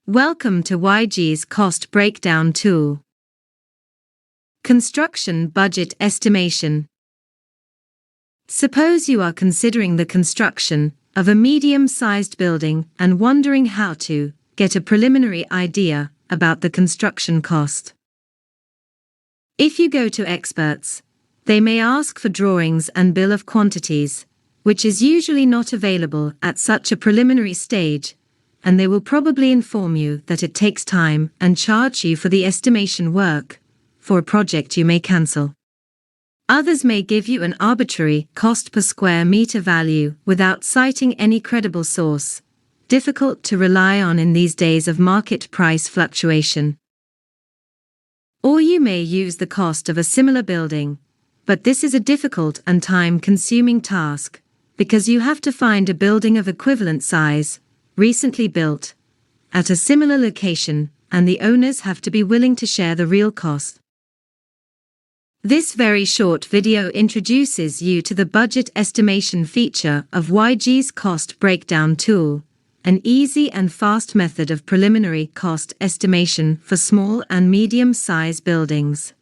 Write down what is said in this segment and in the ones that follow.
Welcome to YG's Cost Breakdown Tool. Construction Budget Estimation. Suppose you are considering the construction of a medium-sized building and wondering how to get a preliminary idea about the construction cost. If you go to experts, they may ask for drawings and bill of quantities, which is usually not available at such a preliminary stage, and they will probably inform you that it takes time and charge you for the estimation work for a project you may cancel. Others may give you an arbitrary cost per square meter value without citing any credible source, difficult to rely on in these days of market price fluctuation. Or you may use the cost of a similar building, but this is a difficult and time-consuming task, because you have to find a building of equivalent size, recently built, at a similar location, and the owners have to be willing to share the real cost. This very short video introduces you to the budget estimation feature of YG's Cost Breakdown Tool, an easy and fast method of preliminary cost estimation for small and medium-size buildings.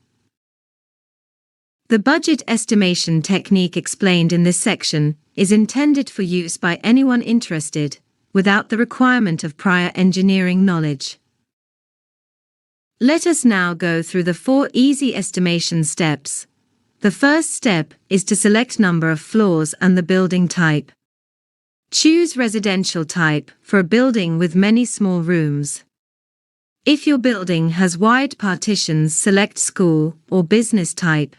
The budget estimation technique explained in this section is intended for use by anyone interested, without the requirement of prior engineering knowledge. Let us now go through the 4 easy estimation steps. The first step is to select number of floors and the building type. Choose residential type for a building with many small rooms. If your building has wide partitions, select school or business type.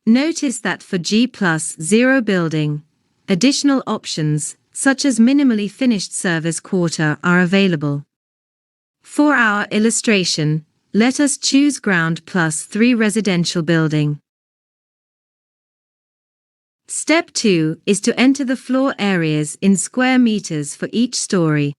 Notice that for G+0 building, additional options such as minimally finished service quarter are available. For our illustration, let us choose ground +3 residential building. Step 2 is to enter the floor areas in square meters for each story.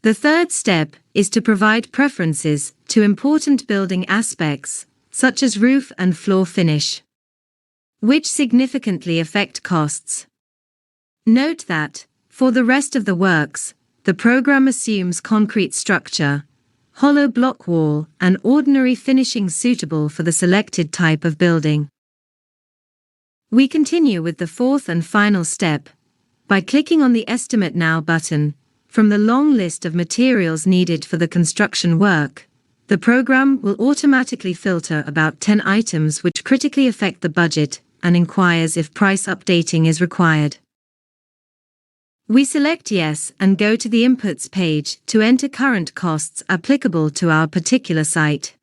The third step is to provide preferences to important building aspects, such as roof and floor finish, which significantly affect costs. Note that, for the rest of the works, the program assumes concrete structure, hollow block wall, and ordinary finishing suitable for the selected type of building. We continue with the fourth and final step by clicking on the Estimate Now button. From the long list of materials needed for the construction work, the program will automatically filter about 10 items which critically affect the budget and inquires if price updating is required. We select Yes and go to the Inputs page to enter current costs applicable to our particular site.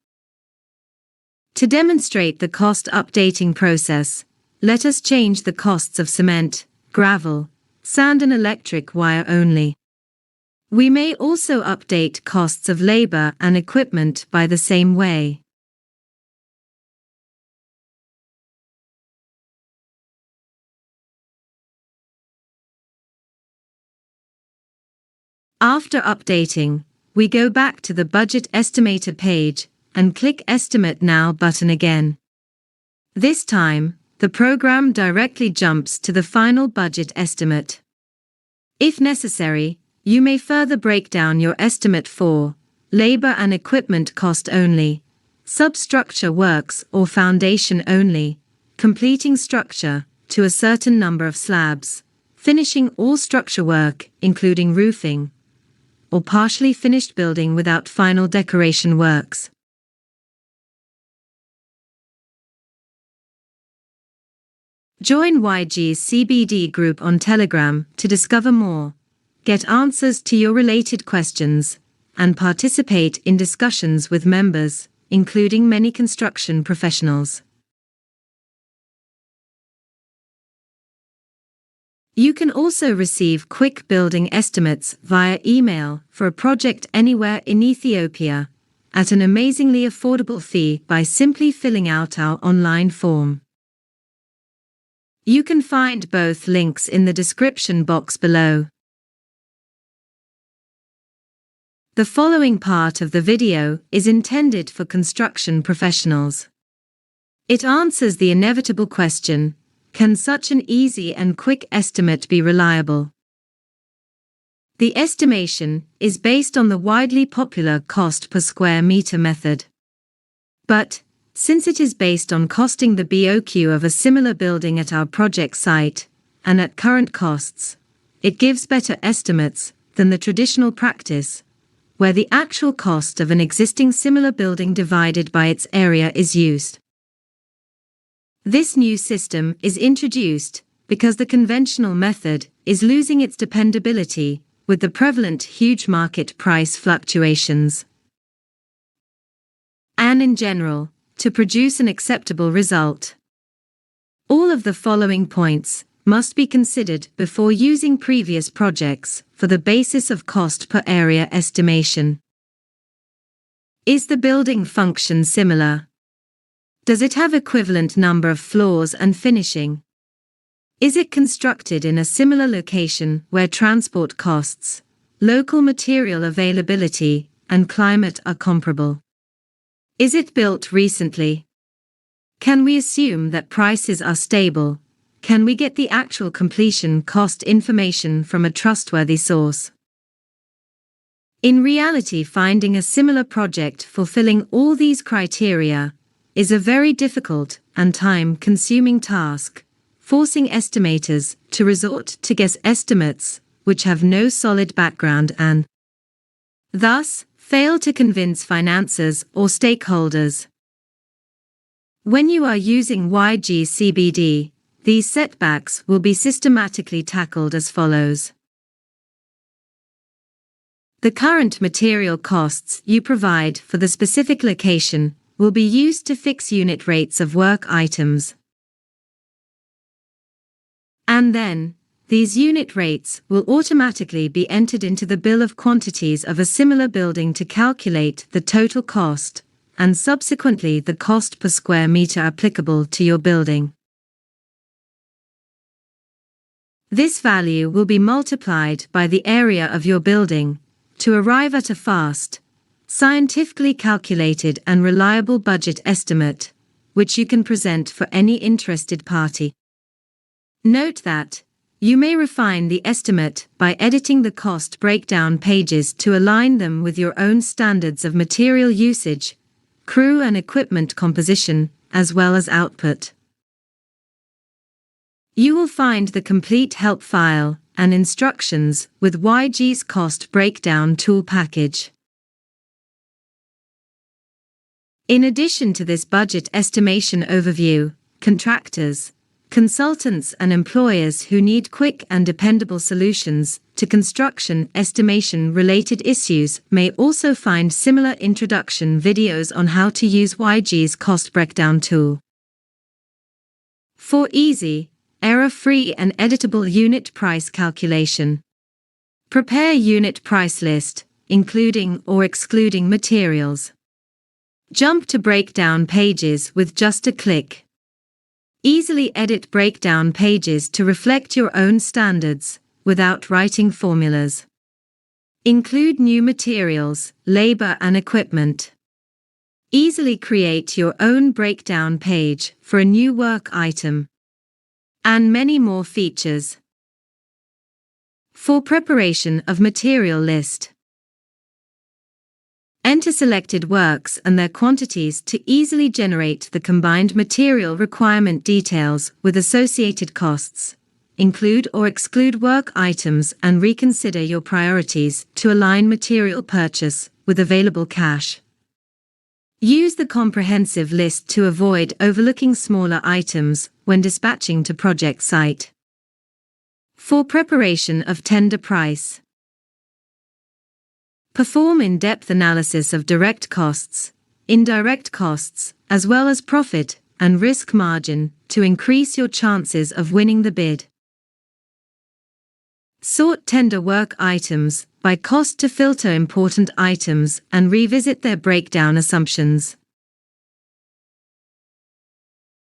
To demonstrate the cost updating process, let us change the costs of cement, gravel, sand and electric wire only. We may also update costs of labor and equipment by the same way. After updating, we go back to the Budget Estimator page and click Estimate Now button again. This time, the program directly jumps to the final budget estimate. If necessary, you may further break down your estimate for labor and equipment cost only, substructure works or foundation only, completing structure to a certain number of slabs, finishing all structure work including roofing, or partially finished building without final decoration works. Join YG's CBD group on Telegram to discover more, get answers to your related questions, and participate in discussions with members, including many construction professionals. You can also receive quick building estimates via email for a project anywhere in Ethiopia, at an amazingly affordable fee by simply filling out our online form. You can find both links in the description box below. The following part of the video is intended for construction professionals. It answers the inevitable question, can such an easy and quick estimate be reliable? The estimation is based on the widely popular cost per square meter method. But, since it is based on costing the BOQ of a similar building at our project site, and at current costs, it gives better estimates than the traditional practice, where the actual cost of an existing similar building divided by its area is used. This new system is introduced because the conventional method is losing its dependability with the prevalent huge market price fluctuations. And in general, to produce an acceptable result, all of the following points must be considered before using previous projects for the basis of cost per area estimation. Is the building function similar? Does it have equivalent number of floors and finishing? Is it constructed in a similar location where transport costs, local material availability, and climate are comparable? Is it built recently? Can we assume that prices are stable? Can we get the actual completion cost information from a trustworthy source? In reality, finding a similar project fulfilling all these criteria is a very difficult and time-consuming task, forcing estimators to resort to guess estimates which have no solid background and, thus, fail to convince financiers or stakeholders. When you are using YGCBD, these setbacks will be systematically tackled as follows. The current material costs you provide for the specific location will be used to fix unit rates of work items. And then, these unit rates will automatically be entered into the bill of quantities of a similar building to calculate the total cost, and subsequently the cost per square meter applicable to your building. This value will be multiplied by the area of your building, to arrive at a fast, scientifically calculated and reliable budget estimate, which you can present for any interested party. Note that, you may refine the estimate by editing the cost breakdown pages to align them with your own standards of material usage, crew and equipment composition, as well as output. You will find the complete help file and instructions with YG's cost breakdown tool package. In addition to this budget estimation overview, contractors, consultants and employers who need quick and dependable solutions to construction estimation-related issues may also find similar introduction videos on how to use YG's cost breakdown tool. For easy, error-free and editable unit price calculation, prepare unit price list, including or excluding materials. Jump to breakdown pages with just a click. Easily edit breakdown pages to reflect your own standards, without writing formulas. Include new materials, labor and equipment. Easily create your own breakdown page for a new work item. And many more features. For preparation of material list, enter selected works and their quantities to easily generate the combined material requirement details with associated costs. Include or exclude work items and reconsider your priorities to align material purchase with available cash. Use the comprehensive list to avoid overlooking smaller items when dispatching to project site. For preparation of tender price, perform in-depth analysis of direct costs, indirect costs, as well as profit and risk margin to increase your chances of winning the bid. Sort tender work items by cost to filter important items and revisit their breakdown assumptions.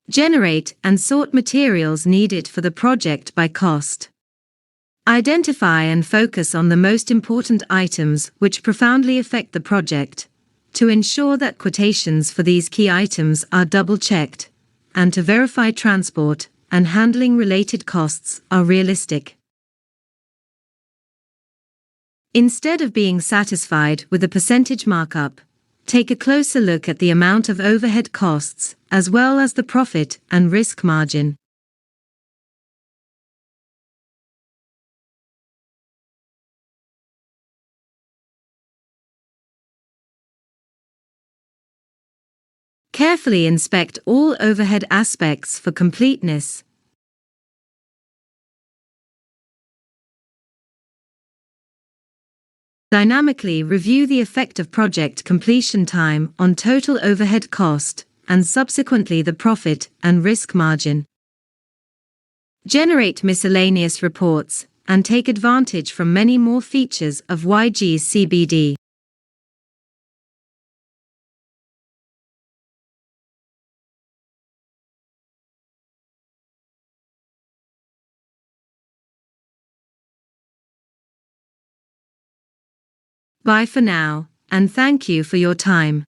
Generate and sort materials needed for the project by cost. Identify and focus on the most important items which profoundly affect the project, to ensure that quotations for these key items are double-checked, and to verify transport and handling related costs are realistic. Instead of being satisfied with a percentage markup, take a closer look at the amount of overhead costs as well as the profit and risk margin. Carefully inspect all overhead aspects for completeness. Dynamically review the effect of project completion time on total overhead cost, and subsequently the profit and risk margin. Generate miscellaneous reports, and take advantage from many more features of YG's CBD. Bye for now, and thank you for your time.